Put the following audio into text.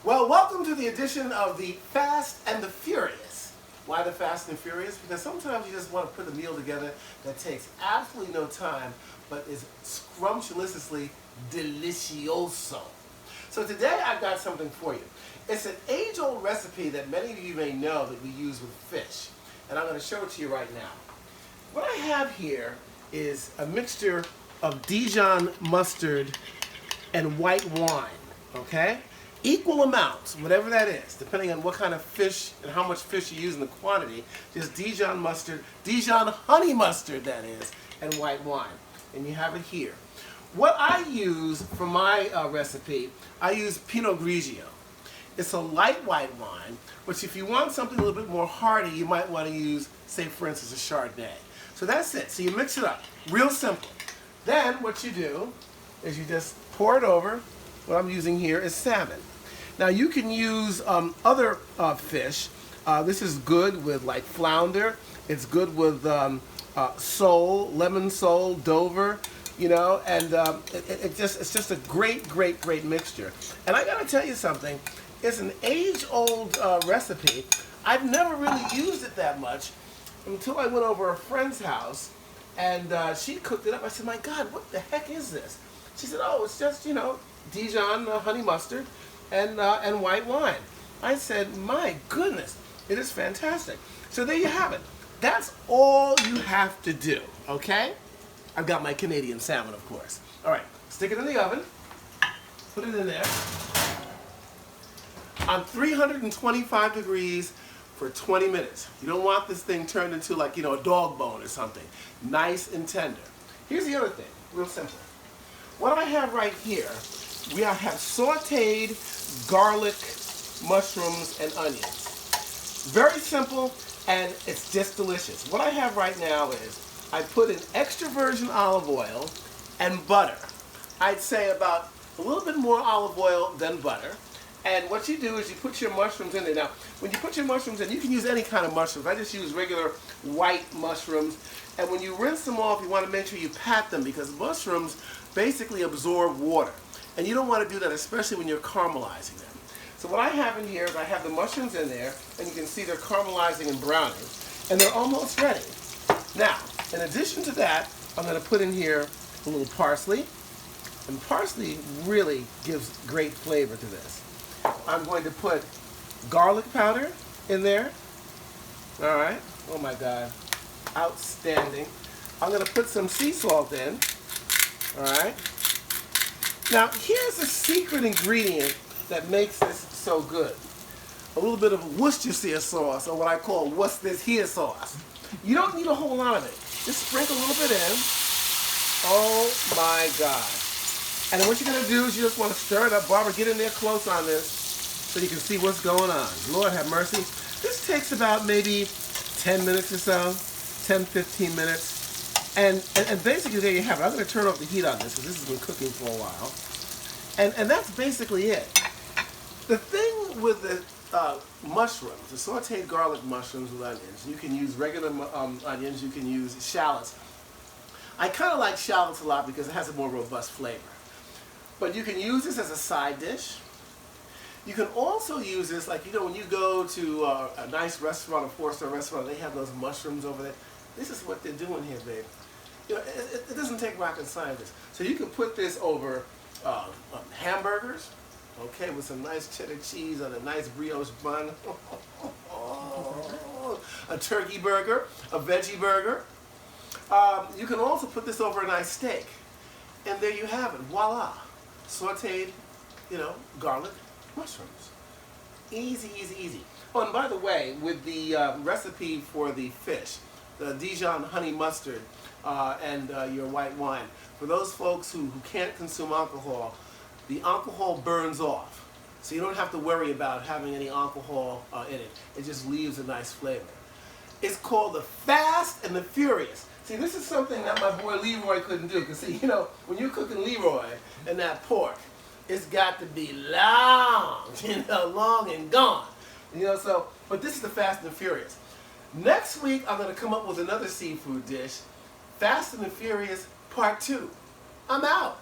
Well, welcome to the edition of the Fast and the Furious. Why the Fast and Furious? Because sometimes you just want to put a meal together that takes absolutely no time, but is scrumptiously delicioso. So today I've got something for you. It's an age-old recipe that many of you may know that we use with fish. And I'm going to show it to you right now. What I have here is a mixture of Dijon mustard and white wine, okay? Equal amounts, whatever that is, depending on what kind of fish and how much fish you use in the quantity. Just Dijon mustard, Dijon honey mustard that is, and white wine. And you have it here. What I use for my recipe, I use Pinot Grigio. It's a light white wine, which if you want something a little bit more hearty, you might want to use, say for instance, a Chardonnay. So that's it. So you mix it up. Real simple. Then what you do is you just pour it over. What I'm using here is salmon. Now you can use other fish. This is good with like flounder. It's good with sole, lemon sole, Dover, you know, and it's just a great mixture. And I gotta tell you something. It's an age-old recipe. I've never really used it that much until I went over a friend's house and she cooked it up. I said, my God, what the heck is this? She said, oh, it's just, you know, Dijon honey mustard and white wine. I said, my goodness, it is fantastic. So there you have it. That's all you have to do, okay? I've got my Canadian salmon, of course. All right, stick it in the oven. Put it in there. On 325 degrees for 20 minutes. You don't want this thing turned into like, you know, a dog bone or something. Nice and tender. Here's the other thing, real simple. What I have right here, we have sauteed garlic, mushrooms, and onions. Very simple, and it's just delicious. What I have right now is I put in extra virgin olive oil and butter. I'd say about a little bit more olive oil than butter. And what you do is you put your mushrooms in there. Now, when you put your mushrooms in, you can use any kind of mushrooms. I just use regular white mushrooms. And when you rinse them off, you want to make sure you pat them because mushrooms basically absorb water. And you don't want to do that, especially when you're caramelizing them. So what I have in here is I have the mushrooms in there, and you can see they're caramelizing and browning. And they're almost ready. Now, in addition to that, I'm going to put in here a little parsley. And parsley really gives great flavor to this. I'm going to put garlic powder in there. All right. Oh my God. Outstanding. I'm going to put some sea salt in. All right. Now, here's a secret ingredient that makes this so good. A little bit of Worcestershire sauce, or what I call what's this here sauce. You don't need a whole lot of it. Just sprinkle a little bit in. Oh my God. And then what you're going to do is you just want to stir it up. Barbara, get in there close on this so you can see what's going on. Lord have mercy. This takes about maybe 10 minutes or so, 10, 15 minutes. And basically there you have it. I'm going to turn off the heat on this because this has been cooking for a while. And that's basically it. The thing with the mushrooms, the sauteed garlic mushrooms with onions, you can use regular onions, you can use shallots. I kind of like shallots a lot because it has a more robust flavor. But you can use this as a side dish. You can also use this, like, you know, when you go to a nice restaurant, a four-star restaurant, they have those mushrooms over there. This is what they're doing here, babe. You know, it doesn't take rocket scientists. So you can put this over hamburgers, okay, with some nice cheddar cheese on a nice brioche bun. A turkey burger, a veggie burger. You can also put this over a nice steak. And there you have it. Voila. Sauteed, you know, garlic, mushrooms. Easy, easy, easy. Oh, and by the way, with the recipe for the fish, the Dijon honey mustard and your white wine, for those folks who can't consume alcohol, the alcohol burns off. So you don't have to worry about having any alcohol in it. It just leaves a nice flavor. It's called the Fast and the Furious. See, this is something that my boy Leroy couldn't do. Because, see, you know, when you're cooking Leroy and that pork, it's got to be long, you know, long and gone. You know, so, but this is the Fast and the Furious. Next week, I'm going to come up with another seafood dish, Fast and the Furious Part 2. I'm out.